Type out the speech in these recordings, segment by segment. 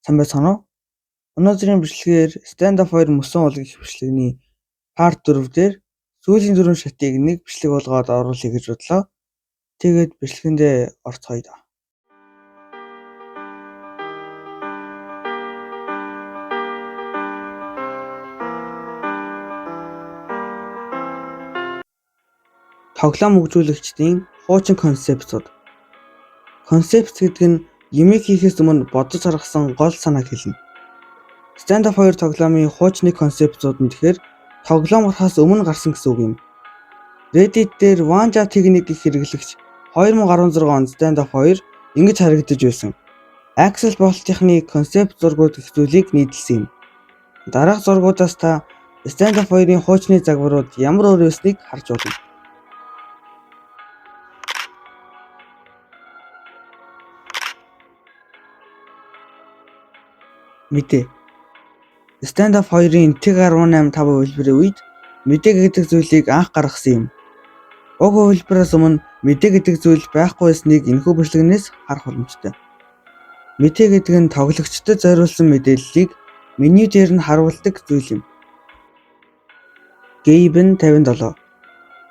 Сайн байцгаана уу? Өнөөдрийн бичлэгээр Stand Up 2 мөсөн уулгын их бичлэгний part 4 дээр сүүлийн 4 шатыг нэг бичлэг болгоод оруулъя гэж бодлоо. Тэгээд бичлэгэндээ орцгоё да. Тоглоом хөгжүүлэгчдийн хуучин концептууд. Концепт гэдэг нь юмыг хийхээс өмнө бодож гаргасан гол санааг хэлнэ. Stand Up 2 тоглоомын хуучны концептууд нь тэгэхээр тоглоом гарахаас өмнө гарсан гэсэн үг юм. Reddit дээр Wanja техник их хэрэглэгч 2016 онд Stand Up 2 ингэж харагдаж байсан. Axel Bolt-ийнхны концепт зургууд их зүйлийг нийтэлсэн юм. Дараах зургуудаас та Stand Up 2-ын хуучны загварууд ямар өөр байсныг харж болно. Мэдээ. Stand Up 2-ын TIG-18 5 хувилбарын үед мэдээ гэдэг зүйлийг анх гаргасан юм. Уг хувилбараас өмнө мэдээ гэдэг зүйл байхгүй байсныг энэхүү бичлэгнээс харах боломжтой. Мэдээ гэдэг нь тоглогчдод зориулсан мэдээллийг меню дээр нь харуулдаг зүйл юм. Gaben 57.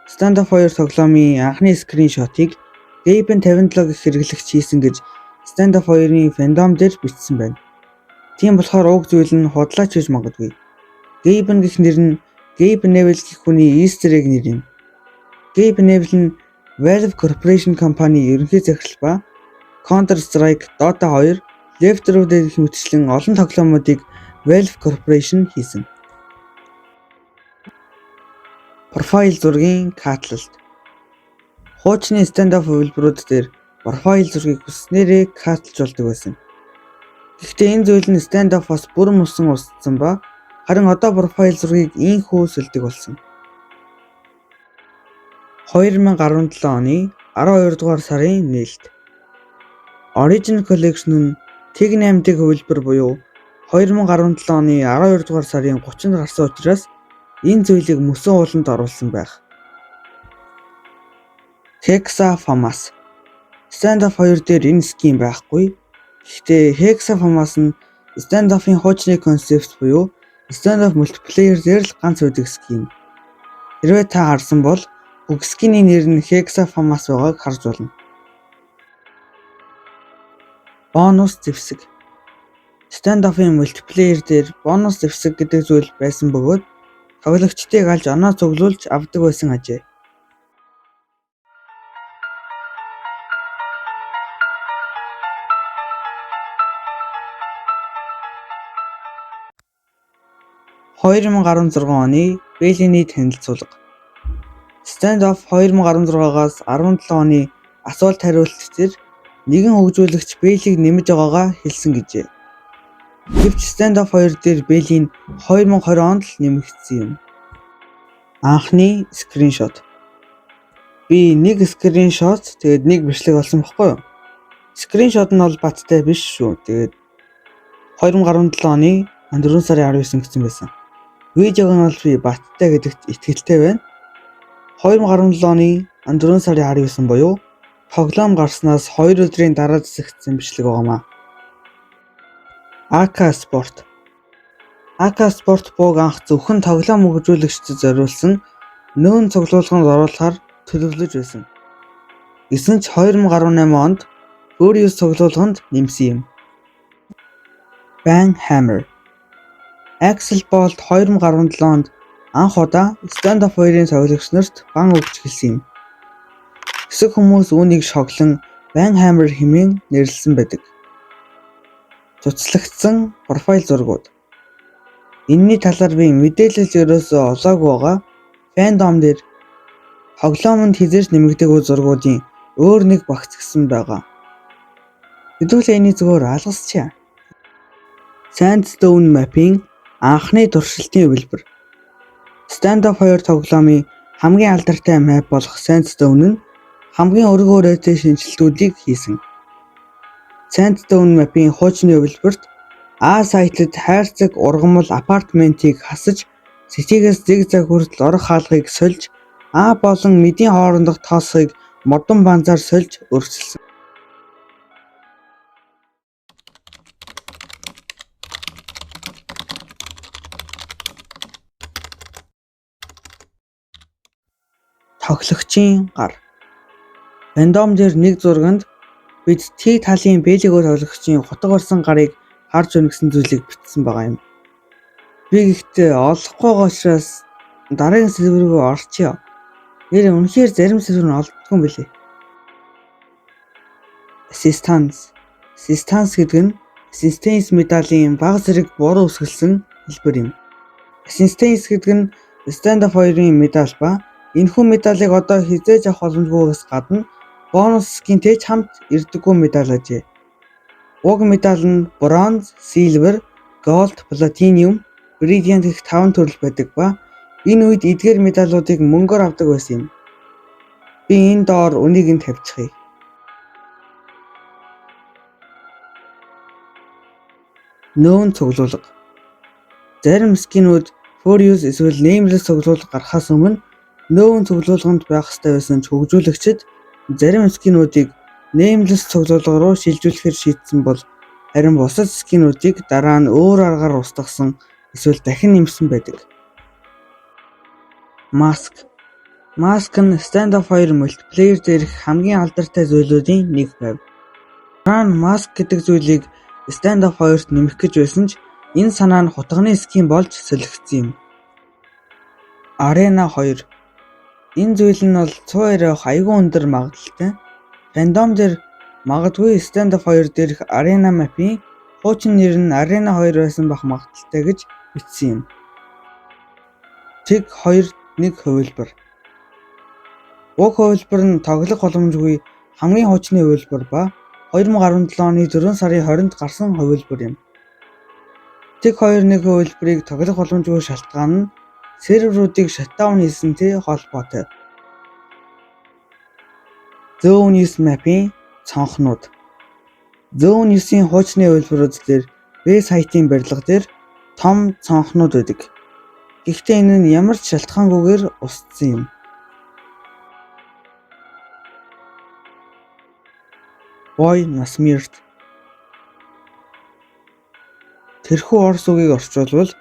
Stand Up 2 тоглоомын анхны скриншотыг Gaben 57 гэх хэрэглэгч хийсэн гэж Stand Up 2-ын фандом дээр бичсэн байна. Тийм болохоор уг зүйл нь худлаач гэж магадгүй. Gaben гэх нэр нь Gabe Newell гэх хүний Easter egg нэр юм. Gabe Newell нь Valve Corporation компани ерөнхий захирал ба Counter-Strike, Dota 2, Left 4 Dead гэх мэтчлэн олон тоглоомуудыг Valve Corporation хийсэн. Профайл зургийн катлалт. Хуучны Stand Up хувилбарууд дээр профайл зургийг хүснээрээ катлж болдог байсан. Гэхдээ энэ зүйл нь Stand Up-аас бүрэн мөсөн устсан ба харин одоо профайл зургийг ийхүү сэлдэг болсон. 2017 оны 12 дугаар сарын нээлт. Origin Collection нь TIG-8 дэх хувилбар буюу 2017 оны 12 дугаар сарын 30-нд гарсан учраас энэ зүйлийг мөсөн ууланд оруулсан байх. Hexafamas. Stand Up 2 дээр энэ скин байхгүй. Гэхдээ Hexafamas нь Stand Up-ын хуучны концепт буюу Stand Up мультиплеер дээр л ганц байдаг скин. Хэрвээ та харсан бол бүх скины нэр нь Hexafamas байгааг харж болно. Бонус зэвсэг. Stand Up-ын мультиплеер дээр бонус зэвсэг гэдэг зүйл байсан бөгөөд тоглогчдыг алж оноо цуглуулж авдаг байсан ажээ. (2016 оны Бэлиний танилцуулга). Stand Up 2016-аас 17 оны асуулт хариулт дээр нэгэн хөгжүүлэгч Бэлийг нэмэж байгаагаа хэлсэн гэжээ. Гэвч Stand Up 2 дээр Бэлийг 2020 онд л нэмэгдсэн юм. Анхны скриншот. Би нэг скриншот тэгээд нэг бичлэг олсон баггүй юу? Скриншот нь бол баттай биш шүү. Тэгээд 2017 оны 4 сарын 19 гэсэн байсан. Видеог нь бол би баттай гэдэгт итгэлтэй байна. 2017 оны 4 сарын 19 буюу тоглоом гарснаас 2 өдрийн дараа засагдсан бичлэг байгаамаа. AK Sport. AK Sport бууг анх зөвхөн тоглоом хөгжүүлэгчдэд зориулсан нүүн цуглуулганд оруулахаар төлөвлөж байсан. Гэсэн ч 2018 онд Furious цуглуулганд нэмсэн юм. Bang Hammer. Axel Bolt 2017 онд анх удаа Stand Up 2-ын тоглогч нарт бан өгч хэлсэн юм. Хэсэг хүмүүс үүнийг шоглон Bang Hammer хэмээн нэрлсэн байдаг. Цуцлагдсан профайл зургууд. Энэний талаар би мэдээлэл ерөөсөө олоогүй байгаа. Фандом дээр тоглоомонд хизээж нэмэгдээгүй зургуудын өөр нэг багц гисэн байгаа. Хэдүүлээ энийг зөвхөн алгасчаа. Sandstone Map-ийн анхны туршилтын хувилбар. Stand Up 2 тоглоомын хамгийн алдартай map болох Sandstone нь хамгийн өргөөрөөтэй шинжилтүүдийг хийсэн. Sandstone Map-ийн хуучны хувилбарт А сайтад хайрцаг ургамал апартментыг хасаж сэтгээс зигзаг хүртэл орох хаалгыг сольж А болон мэдийн хоорондох тоосхыг модон банзаар сольж өргөжлсөн. Тоглогчийн гар. Рандом дээр нэг зурганд бид T талын бэлэгөө тоглогчийн хутга барсан гарыг харж байна гэсэн зүйлийг бичсэн байгаа юм. Би гэхдээ олохгүй байгаа учраас дараагийн сэдв рүү орчихъя. Нэр үнэхээр зарим сэдвэр нь олддгүй юм билээ. Assistance гэдэг нь Assistance медалийн бага зэрэг буруу үсгэлсэн хэлбэр юм. Assistance гэдэг нь Stand Up 2-ын медаль ба энэхүү медалийг одоо хизээж авах боломжгүйгээс гадна бонус скинтэй ч хамт ирдэггүй медаль ажээ. Уг медаль нь бронз, силвер, голд, платинум, бриллиант гэх 5 төрөл байдаг ба энэ үед эдгээр медалуудыг мөнгөөр авдаг байсан юм. Би энэ доор үнийг нь тавьчихъя. Нөөн цуглуулга. Зарим скинүүд Furious эсвэл Nameless цуглуулга гарахаас өмнө нөөн цуглуулганд байх ёстой байсан ч хөгжүүлэгчид зарим скинүүдийг Nameless цуглуулга руу шилжүүлэхээр шийдсэн бол харин бусад скинүүдийг дараа нь өөр аргаар устгасан эсвэл дахин нэмсэн байдаг. Mask нь Stand Up 2 мультиплеер дээрх хамгийн алдартай зүйлүүдийн нэг байв. Ран Mask гэдэг зүйлийг Stand Up 2-т нэмэх гэж байсан ч энэ санаа нь хутганы скин болж солигдсон юм. Arena 2. Энэ зүйл нь бол цуу яриах аягүй өндөр магадлалтай. Рандом дээр магадгүй Stand Up 2 дээрх Arena map-ийн хуучин нэр нь Arena 2 байсан байх магадaltaй гэж бичсэн юм. Тэг 2 нэг хувилбар. Уг хувилбар нь тоглох боломжгүй хамгийн хуучны хувилбар ба 2017 оны 4 сарын 20-нд гарсан хувилбар юм. Тэг 2 нэг хувилбарыг тоглох боломжгүй шалтгаан нь серверуудыг шатдаун хийсэнтэй холбоотой. Zone 9 map-ийн цонхнууд. Zone 9-ийн хуучны хувилбарууд дээр B сайтын барилга дээр том цонхнууд байдаг. Гэхдээ энэ нь ямар ч шалтгаангүйгээр устсан юм. Boy Насмирт. Тэрхүү орос үгийг орчуулбал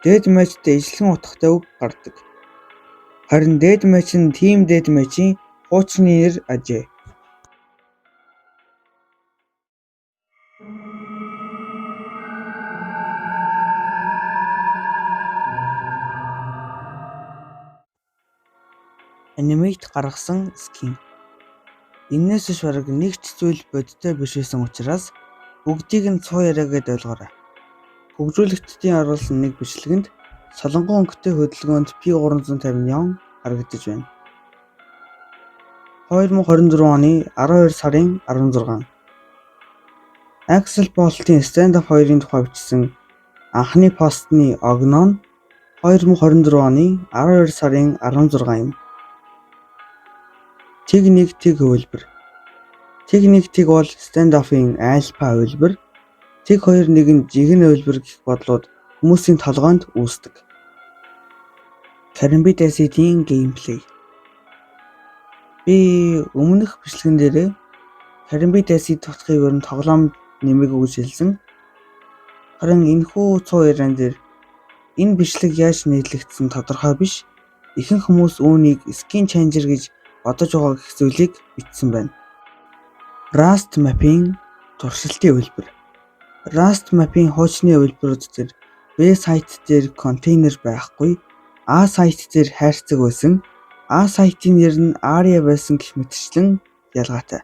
Deathmatch-д ижлэгэн утгатай үг гардаг. Харин Deathmatch нь Team Deathmatch-ийн хуучны нэр ажээ. Анимейт гаргасан скин. Энээс ч бараг нэг ч зүйл бодтой биш байсан учраас бүгдийг нь цуу яриагээд ойлгоорой. Хөгжүүлэгчдийн оруулсан нэг бичлэгэнд солонгон өнгөтэй хөдөлгөөнд P350 neon харагдаж байна. 2024 оны 12 сарын 16. Axel Bolt-ийн Stand Up 2-ын тухай бичсэн анхны постны огноо нь 2024 оны 12 сарын 16 юм. Тэг хувилбар. Тэг бол Stand Up-ийн альфа хувилбар. Тэг 2 нь жигэн хувилбар гэх бодлоод хүмүүсийн толгойд үүсдэг. Karambit Acid-ийн геймплей. Би өмнөх бичлэгэн дээрээ Karambit Acid утгыг өрн тоглоомд нэмээг өгж хэлсэн. Харин энэхүү цуу яриан дээр энэ бичлэг яаж нийтлэгдсэн тодорхой биш. Ихэнх хүмүүс үүнийг skin changer гэж бодож байгаа гэх зүйлийг бичсэн байна. Rust map-ийн туршилтын хувилбар. Rust map-ийн хуучны хувилбарууд дээр B сайт дээр контейнер байхгүй, A сайт дээр хайрцаг байсан, A сайтын нэр нь Aria байсан гэх мэтчлэн ялгаатай.